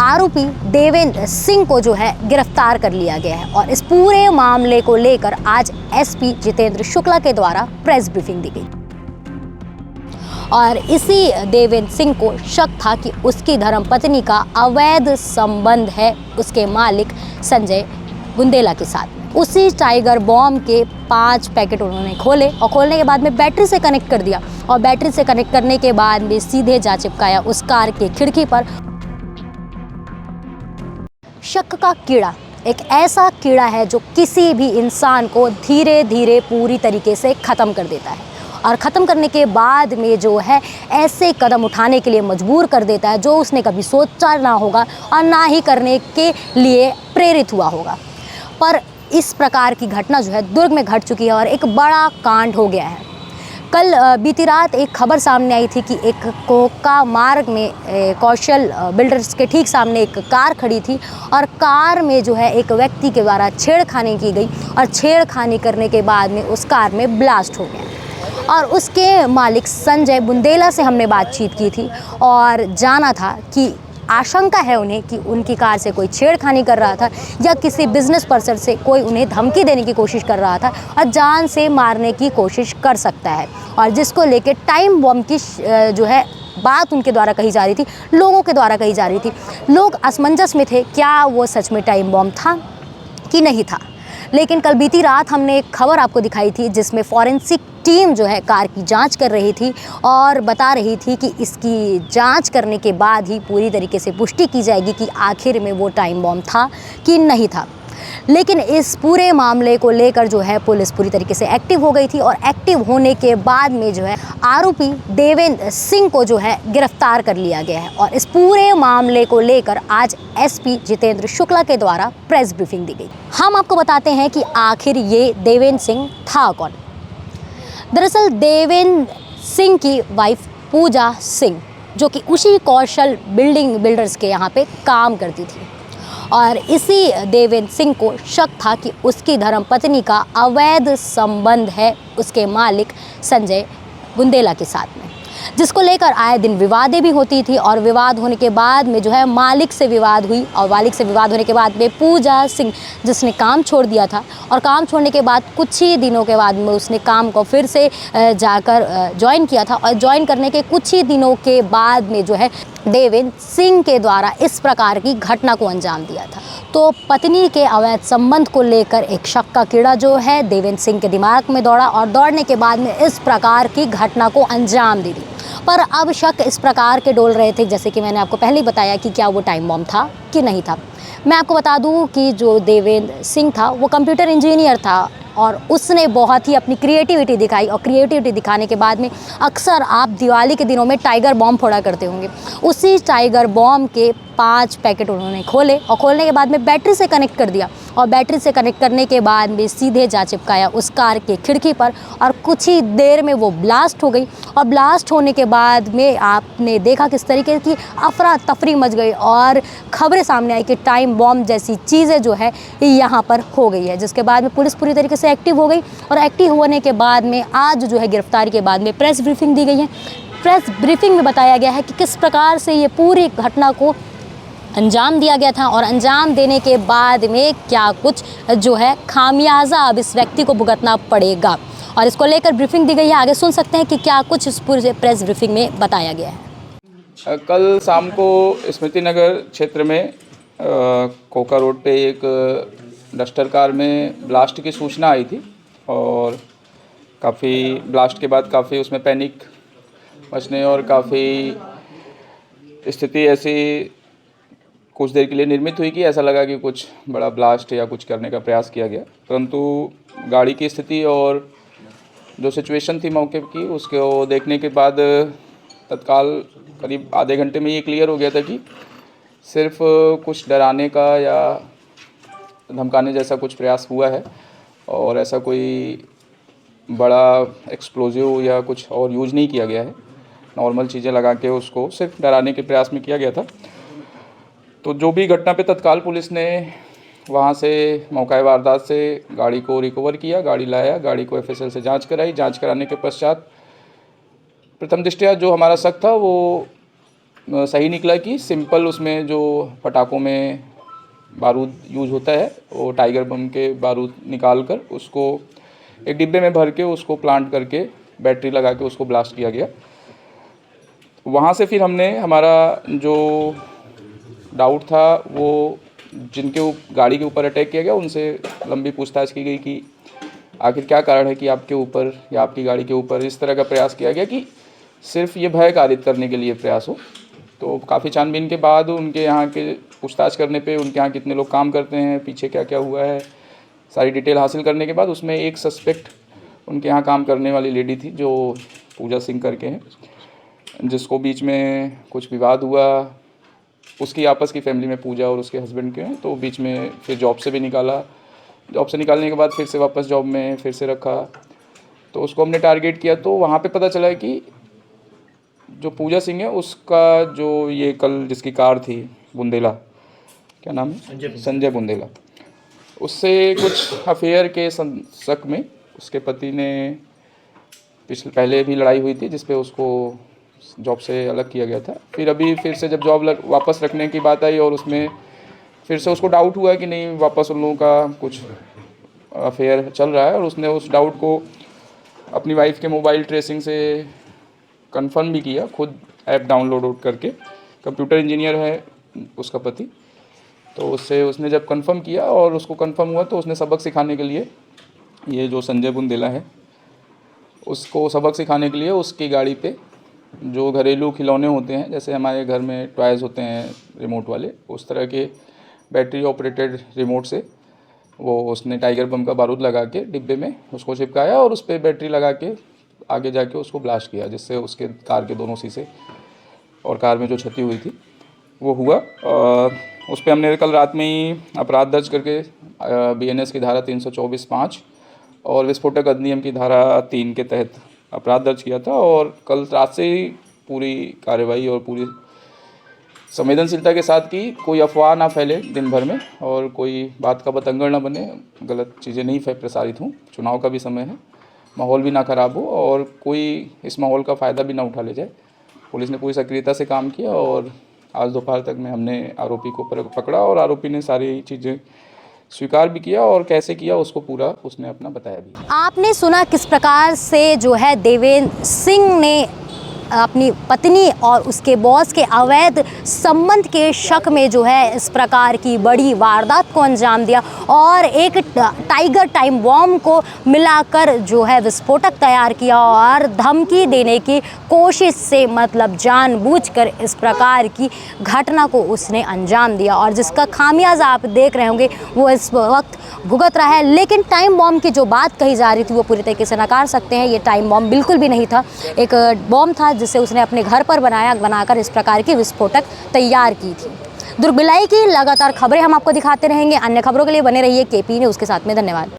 आरोपी देवेंद्र सिंह को जो है गिरफ्तार कर लिया गया है और इस पूरे मामले को लेकर आज एसपी जितेंद्र शुक्ला के द्वारा प्रेस ब्रीफिंग दी गई और इसी देवेंद्र सिंह को शक था कि उसकी धर्मपत्नी का अवैध संबंध है उसके मालिक संजय बुंदेला के साथ। उसी टाइगर बॉम्ब के 5 पैकेट उन्होंने खोले और खोलने के बाद में बैटरी से कनेक्ट कर दिया और बैटरी से कनेक्ट करने के बाद में सीधे जा चिपकाया उस कार के खिड़की पर। शक का कीड़ा एक ऐसा कीड़ा है जो किसी भी इंसान को धीरे धीरे पूरी तरीके से ख़त्म कर देता है और ख़त्म करने के बाद में जो है ऐसे कदम उठाने के लिए मजबूर कर देता है जो उसने कभी सोचा ना होगा और ना ही करने के लिए प्रेरित हुआ होगा। पर इस प्रकार की घटना जो है दुर्ग में घट चुकी है और एक बड़ा कांड हो गया है। कल बीती रात एक खबर सामने आई थी कि एक कोका मार्ग में कौशल बिल्डर्स के ठीक सामने एक कार खड़ी थी और कार में जो है एक व्यक्ति के द्वारा छेड़खानी की गई और छेड़खानी करने के बाद में उस कार में ब्लास्ट हो गया और उसके मालिक संजय बुंदेला से हमने बातचीत की थी और जाना था कि आशंका है उन्हें कि उनकी कार से कोई छेड़खानी कर रहा था या किसी बिजनेस पर्सन से कोई उन्हें धमकी देने की कोशिश कर रहा था और जान से मारने की कोशिश कर सकता है और जिसको लेके टाइम बॉम्ब की जो है बात उनके द्वारा कही जा रही थी, लोगों के द्वारा कही जा रही थी। लोग असमंजस में थे क्या वो सच में टाइम बॉम्ब था कि नहीं था। लेकिन कल बीती रात हमने एक खबर आपको दिखाई थी जिसमें फॉरेंसिक टीम जो है कार की जांच कर रही थी और बता रही थी कि इसकी जांच करने के बाद ही पूरी तरीके से पुष्टि की जाएगी कि आखिर में वो टाइम बॉम्ब था कि नहीं था। लेकिन इस पूरे मामले को लेकर जो है पुलिस पूरी तरीके से एक्टिव हो गई थी और एक्टिव होने के बाद में जो है आरोपी देवेंद्र सिंह को जो है गिरफ्तार कर लिया गया है और इस पूरे मामले को लेकर आज एसपी जितेंद्र शुक्ला के द्वारा प्रेस ब्रीफिंग दी गई। हम आपको बताते हैं कि आखिर ये देवेंद्र सिंह था कौन। दरअसल देवेंद्र सिंह की वाइफ पूजा सिंह जो कि उसी कौशल बिल्डर्स के यहाँ पे काम करती थी और इसी देवेंद्र सिंह को शक था कि उसकी धर्मपत्नी का अवैध संबंध है उसके मालिक संजय बुंदेला के साथ में, जिसको लेकर आए दिन विवादें भी होती थी और विवाद होने के बाद में जो है मालिक से विवाद हुई और मालिक से विवाद होने के बाद में पूजा सिंह जिसने काम छोड़ दिया था और काम छोड़ने के बाद कुछ ही दिनों के बाद में उसने काम को फिर से जाकर ज्वाइन किया था और ज्वाइन करने के कुछ ही दिनों के बाद में जो है देवेंद्र सिंह के द्वारा इस प्रकार की घटना को अंजाम दिया था। तो पत्नी के अवैध संबंध को लेकर एक शक का कीड़ा जो है देवेंद्र सिंह के दिमाग में दौड़ा और दौड़ने के बाद में इस प्रकार की घटना को अंजाम दे दी। पर अब शक इस प्रकार के डोल रहे थे जैसे कि मैंने आपको पहले ही बताया कि क्या वो टाइम बॉम्ब था कि नहीं था। मैं आपको बता दूं कि जो देवेंद्र सिंह था वो कंप्यूटर इंजीनियर था और उसने बहुत ही अपनी क्रिएटिविटी दिखाई और क्रिएटिविटी दिखाने के बाद में अक्सर आप दिवाली के दिनों में टाइगर बॉम्ब फोड़ा करते होंगे। उसी टाइगर बॉम्ब के 5 पैकेट उन्होंने खोले और खोलने के बाद में बैटरी से कनेक्ट कर दिया और बैटरी से कनेक्ट करने के बाद में सीधे जा चिपकाया उस कार के खिड़की पर और कुछ ही देर में वो ब्लास्ट हो गई और ब्लास्ट होने के बाद में आपने देखा किस तरीके की अफरा तफरी मच गई और खबरें सामने आई कि टाइम बॉम्ब जैसी चीज़ें जो है यहाँ पर हो गई है, जिसके बाद में पुलिस पूरी तरीके से एक्टिव हो गई और एक्टिव होने के बाद में आज जो है गिरफ्तारी के बाद में प्रेस ब्रीफिंग दी गई है। प्रेस ब्रीफिंग में बताया गया है कि किस प्रकार से ये पूरी घटना को अंजाम दिया गया था और अंजाम देने के बाद में क्या कुछ जो है खामियाजा अब इस व्यक्ति को भुगतना पड़ेगा और इसको लेकर ब्रीफिंग दी गई है। आगे सुन सकते हैं कि क्या कुछ इस पूरे प्रेस ब्रीफिंग में बताया गया है। कल शाम को स्मृति नगर क्षेत्र में कोका रोड पे एक डस्टर कार में ब्लास्ट की सूचना आई थी और काफ़ी ब्लास्ट के बाद काफ़ी उसमें पैनिक मचने और काफ़ी स्थिति ऐसी कुछ देर के लिए निर्मित हुई कि ऐसा लगा कि कुछ बड़ा ब्लास्ट या कुछ करने का प्रयास किया गया, परंतु गाड़ी की स्थिति और जो सिचुएशन थी मौके की उसको देखने के बाद तत्काल करीब आधे घंटे में ये क्लियर हो गया था कि सिर्फ कुछ डराने का या धमकाने जैसा कुछ प्रयास हुआ है और ऐसा कोई बड़ा एक्सप्लोजिव या कुछ और यूज नहीं किया गया है। नॉर्मल चीज़ें लगा के उसको सिर्फ डराने के प्रयास में किया गया था। तो जो भी घटना पे तत्काल पुलिस ने वहाँ से मौका वारदात से गाड़ी को रिकवर किया, गाड़ी लाया, गाड़ी को एफएसएल से जांच कराई। जांच कराने के पश्चात प्रथम दृष्टया जो हमारा शक था वो सही निकला कि सिंपल उसमें जो पटाखों में बारूद यूज होता है वो टाइगर बम के बारूद निकाल कर उसको एक डिब्बे में भर के उसको प्लांट करके बैटरी लगा के उसको ब्लास्ट किया गया। वहाँ से फिर हमने हमारा जो डाउट था वो जिनके गाड़ी के ऊपर अटैक किया गया उनसे लंबी पूछताछ की गई कि आखिर क्या कारण है कि आपके ऊपर या आपकी गाड़ी के ऊपर इस तरह का प्रयास किया गया कि सिर्फ ये भय कारित करने के लिए प्रयास हो। तो काफ़ी छानबीन के बाद उनके यहाँ के पूछताछ करने पे उनके यहाँ कितने लोग काम करते हैं, पीछे क्या क्या हुआ है, सारी डिटेल हासिल करने के बाद उसमें एक सस्पेक्ट उनके यहाँ काम करने वाली लेडी थी जो पूजा सिंह करके हैं, जिसको बीच में कुछ विवाद हुआ उसकी आपस की फैमिली में, पूजा और उसके हस्बैंड के हैं, तो बीच में फिर जॉब से भी निकाला। जॉब से निकालने के बाद फिर से वापस जॉब में फिर से रखा, तो उसको हमने टारगेट किया। तो वहाँ पे पता चला कि जो पूजा सिंह है उसका जो ये कल जिसकी कार थी बुंदेला, क्या नाम है, संजय बुंदेला, उससे कुछ अफेयर के शक में उसके पति ने पहले भी लड़ाई हुई थी जिस पे उसको जॉब से अलग किया गया था। फिर अभी फिर से जब जॉब वापस रखने की बात आई और उसमें फिर से उसको डाउट हुआ कि नहीं वापस उन लोगों का कुछ अफेयर चल रहा है, और उसने उस डाउट को अपनी वाइफ के मोबाइल ट्रेसिंग से कंफर्म भी किया, खुद ऐप डाउनलोड करके। कंप्यूटर इंजीनियर है उसका पति, तो उससे उसने जब कंफर्म किया और उसको कंफर्म हुआ तो उसने सबक सिखाने के लिए, ये जो संजय बुंदेला है उसको सबक सिखाने के लिए उसकी गाड़ी पे जो घरेलू खिलौने होते हैं, जैसे हमारे घर में टॉयज़ होते हैं रिमोट वाले, उस तरह के बैटरी ऑपरेटेड रिमोट से वो उसने टाइगर बम का बारूद लगा के डिब्बे में उसको चिपकाया और उस पर बैटरी लगा के आगे जाके उसको ब्लास्ट किया, जिससे उसके कार के दोनों शीशे और कार में जो क्षति हुई थी वो हुआ। उस पर हमने कल रात में ही अपराध दर्ज करके BNS की धारा 324(5) और विस्फोटक अधिनियम की धारा 3 के तहत अपराध दर्ज किया था, और कल रात से ही पूरी कार्रवाई और पूरी संवेदनशीलता के साथ की, कोई अफवाह ना फैले दिन भर में और कोई बात का बतंगड़ ना बने, गलत चीज़ें नहीं प्रसारित हों, चुनाव का भी समय है, माहौल भी ना ख़राब हो और कोई इस माहौल का फ़ायदा भी ना उठा ले जाए। पुलिस ने पूरी सक्रियता से काम किया और आज दोपहर तक में हमने आरोपी को पकड़ा और आरोपी ने सारी चीज़ें स्वीकार भी किया और कैसे किया उसको पूरा उसने अपना बताया भी। आपने सुना किस प्रकार से जो है देवेंद्र सिंह ने अपनी पत्नी और उसके बॉस के अवैध संबंध के शक में जो है इस प्रकार की बड़ी वारदात को अंजाम दिया और एक टाइगर टाइम बॉम्ब को मिलाकर जो है विस्फोटक तैयार किया और धमकी देने की कोशिश से, मतलब जानबूझकर इस प्रकार की घटना को उसने अंजाम दिया, और जिसका खामियाजा आप देख रहे होंगे वो इस वक्त भुगत रहा है। लेकिन टाइम बॉम्ब की जो बात कही जा रही थी वो पूरी तरीके से नकार सकते हैं, ये टाइम बॉम्ब बिल्कुल भी नहीं था, एक बॉम्ब था जिसे उसने अपने घर पर बनाकर इस प्रकार की विस्फोटक तैयार की थी। दुर्ग भिलाई की लगातार खबरें हम आपको दिखाते रहेंगे। अन्य खबरों के लिए बने रहिए KP न्यूज़ के साथ में। धन्यवाद।